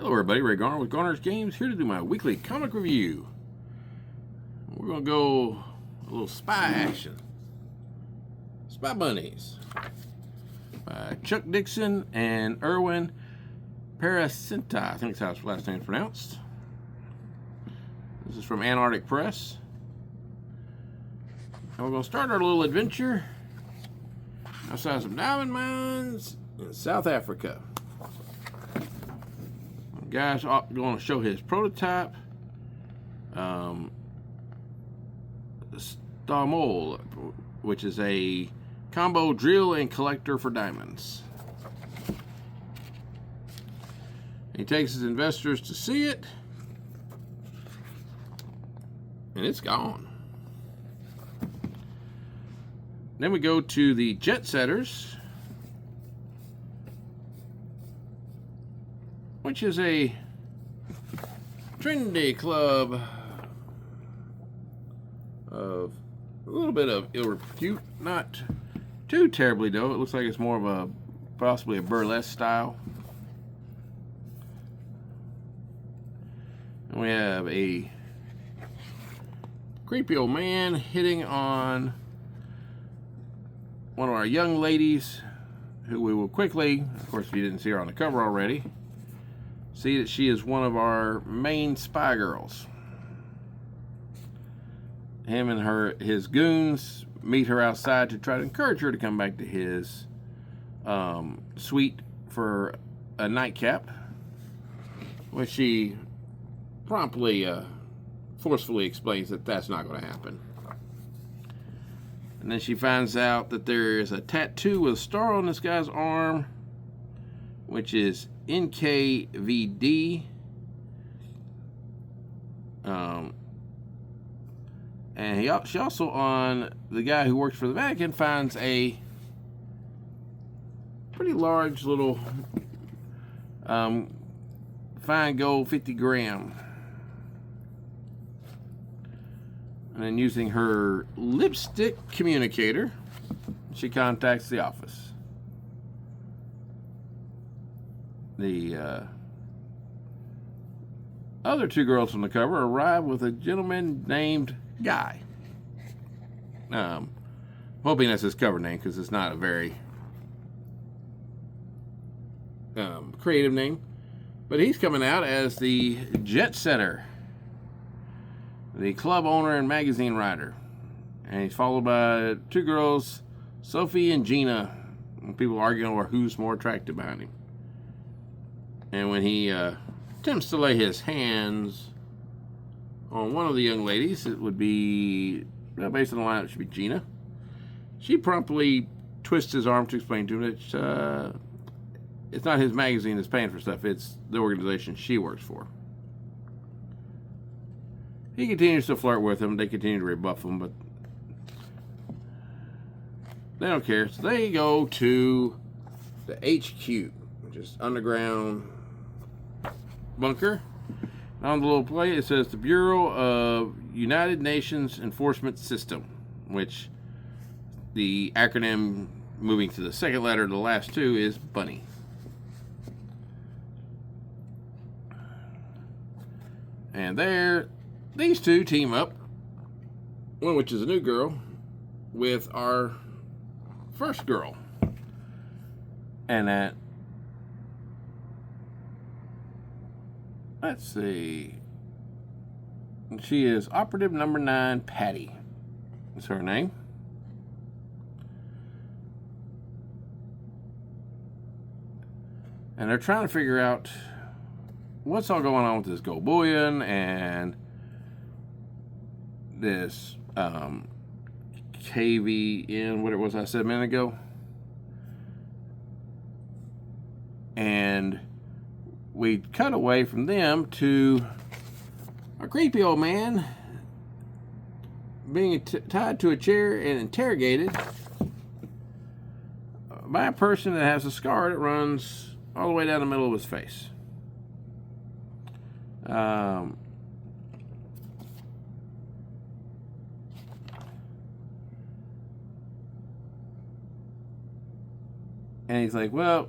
Hello everybody, Ray Garner with Garner's Games, here to do my weekly comic review. We're going to go a little spy action. Spy Bunnies by Chuck Dixon and Erwin Prasetya. I think that's how his last name is pronounced. This is from Antarctic Press. And we're going to start our little adventure outside some diamond mines in South Africa. The guy's going to show his prototype, Stamol, which is a combo drill and collector for diamonds. He takes his investors to see it, and it's gone. Then we go to the Jet Setters, which is a trendy club of a little bit of ill repute, not too terribly though. It looks like it's more of a possibly a burlesque style. And we have a creepy old man hitting on one of our young ladies, who we will quickly, of course if you didn't see her on the cover already, see that she is one of our main spy girls. Him and his goons meet her outside to try to encourage her to come back to his suite for a nightcap, which she promptly, forcefully explains that that's not going to happen. And then she finds out that there is a tattoo with a star on this guy's arm, which is NKVD. And she also, on the guy who works for the Vatican, finds a pretty large little fine gold 50 gram. And then using her lipstick communicator, she contacts the office. The other two girls on the cover arrive with a gentleman named Guy. Hoping that's his cover name, because it's not a very creative name. But he's coming out as the Jet Setter, the club owner and magazine writer. And he's followed by two girls, Sophie and Gina. And people arguing over who's more attractive behind him. And when he attempts to lay his hands on one of the young ladies, it would be, based on the lineup, it should be Gina. She promptly twists his arm to explain to him that it's not his magazine that's paying for stuff, it's the organization she works for. He continues to flirt with him, they continue to rebuff him, but they don't care. So they go to the HQ, which is underground bunker. On the little plate it says the Bureau of United Nations Enforcement System, which the acronym, moving to the second letter of the last two, is Bunny. And there, these two team up, one which is a new girl, with our first girl. And that, let's see, she is operative number 9, Patty is her name. And they're trying to figure out what's all going on with this gold bullion and this KVN, what it was I said a minute ago. And we cut away from them to a creepy old man being tied to a chair and interrogated by a person that has a scar that runs all the way down the middle of his face. And he's like, well,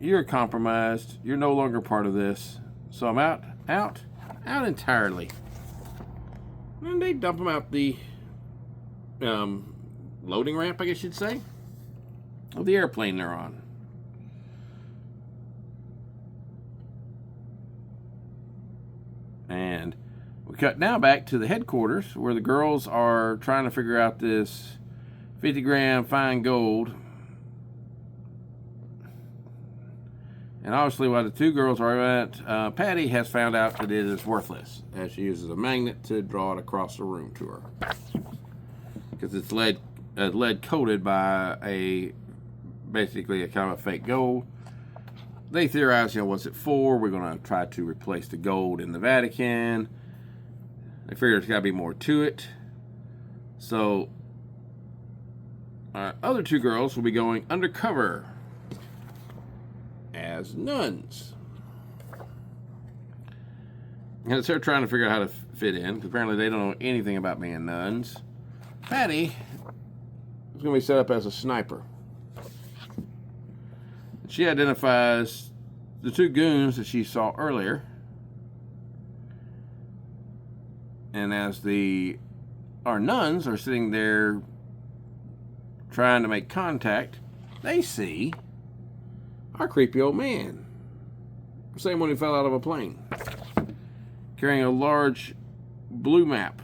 you're compromised. You're no longer part of this. So I'm out entirely. And they dump him out the loading ramp, I guess you'd say, of the airplane they're on. And we cut now back to the headquarters where the girls are trying to figure out this 50-gram fine gold. And obviously, while the two girls are at, Patty has found out that it is worthless, as she uses a magnet to draw it across the room to her. Because it's lead coated by basically a kind of a fake gold. They theorize, what's it for? We're going to try to replace the gold in the Vatican. They figure there's got to be more to it. So, our other two girls will be going undercover as nuns. And as they're trying to figure out how to fit in, because apparently they don't know anything about being nuns, Patty is going to be set up as a sniper. She identifies the two goons that she saw earlier. And as our nuns are sitting there trying to make contact, they see our creepy old man. The same one who fell out of a plane. Carrying a large blue map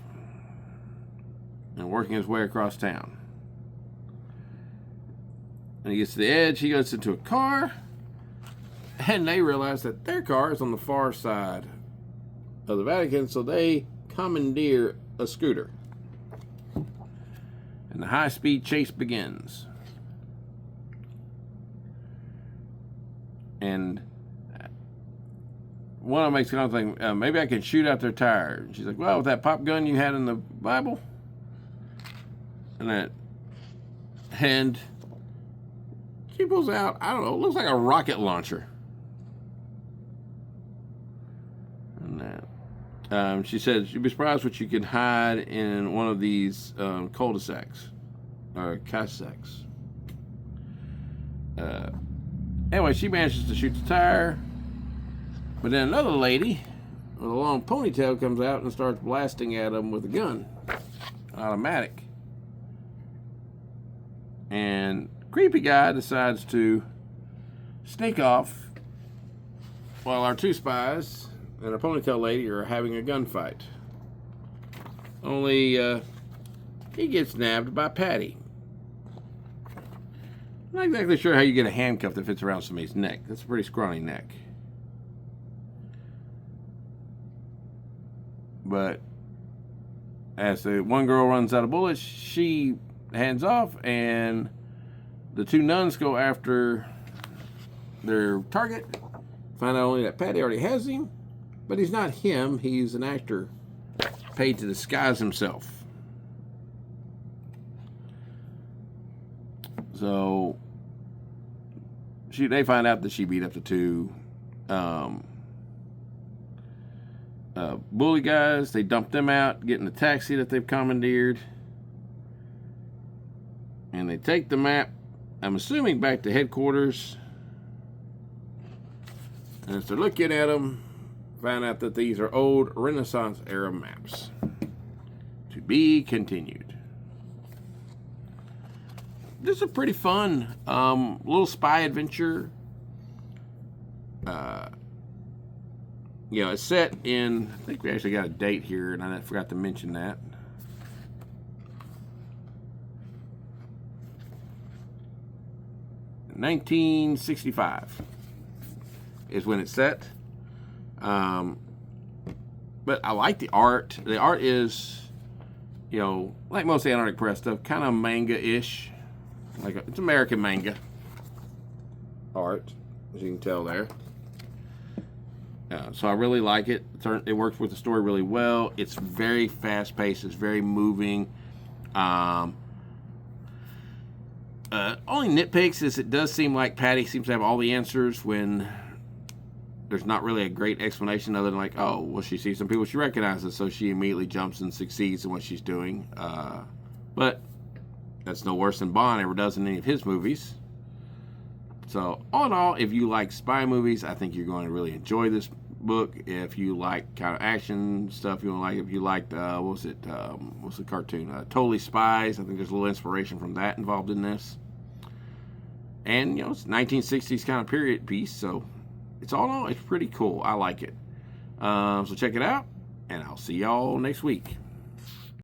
and working his way across town. And he gets to the edge, he goes into a car, and they realize that their car is on the far side of the Vatican, so they commandeer a scooter. And the high-speed chase begins. And one of them makes a comment like, maybe I can shoot out their tire. And she's like, well, with that pop gun you had in the Bible? And she pulls out, I don't know, it looks like a rocket launcher. And she said you'd be surprised what you can hide in one of these cul-de-sacs or cul-de-sacs. Anyway, she manages to shoot the tire, but then another lady with a long ponytail comes out and starts blasting at him with a gun, automatic. And creepy guy decides to sneak off while our two spies and our ponytail lady are having a gunfight. Only he gets nabbed by Patty. I'm not exactly sure how you get a handcuff that fits around somebody's neck. That's a pretty scrawny neck. But as the one girl runs out of bullets, she hands off, and the two nuns go after their target. Find out only that Patty already has him, but he's not him. He's an actor paid to disguise himself. So they find out that she beat up the two bully guys. They dump them out, get in the taxi that they've commandeered, and they take the map, I'm assuming, back to headquarters. And as they're looking at them, find out that these are old Renaissance era maps. To be continued. This is a pretty fun little spy adventure. It's set in, I think we actually got a date here, and I forgot to mention that. $1965 is when it's set. But I like the art. The art is, like most Antarctic Press stuff, kind of manga-ish. It's American manga art, as you can tell there. So I really like it. It works with the story really well. It's very fast-paced. It's very moving. Only nitpicks is it does seem like Patty seems to have all the answers when there's not really a great explanation other than she sees some people she recognizes, so she immediately jumps and succeeds in what she's doing. But that's no worse than Bond ever does in any of his movies. So, all in all, if you like spy movies, I think you're going to really enjoy this book. If you like kind of action stuff, you like. If you liked, what's the cartoon? Totally Spies. I think there's a little inspiration from that involved in this. And, it's 1960s kind of period piece, so it's all in all, it's pretty cool. I like it. So check it out, and I'll see y'all next week.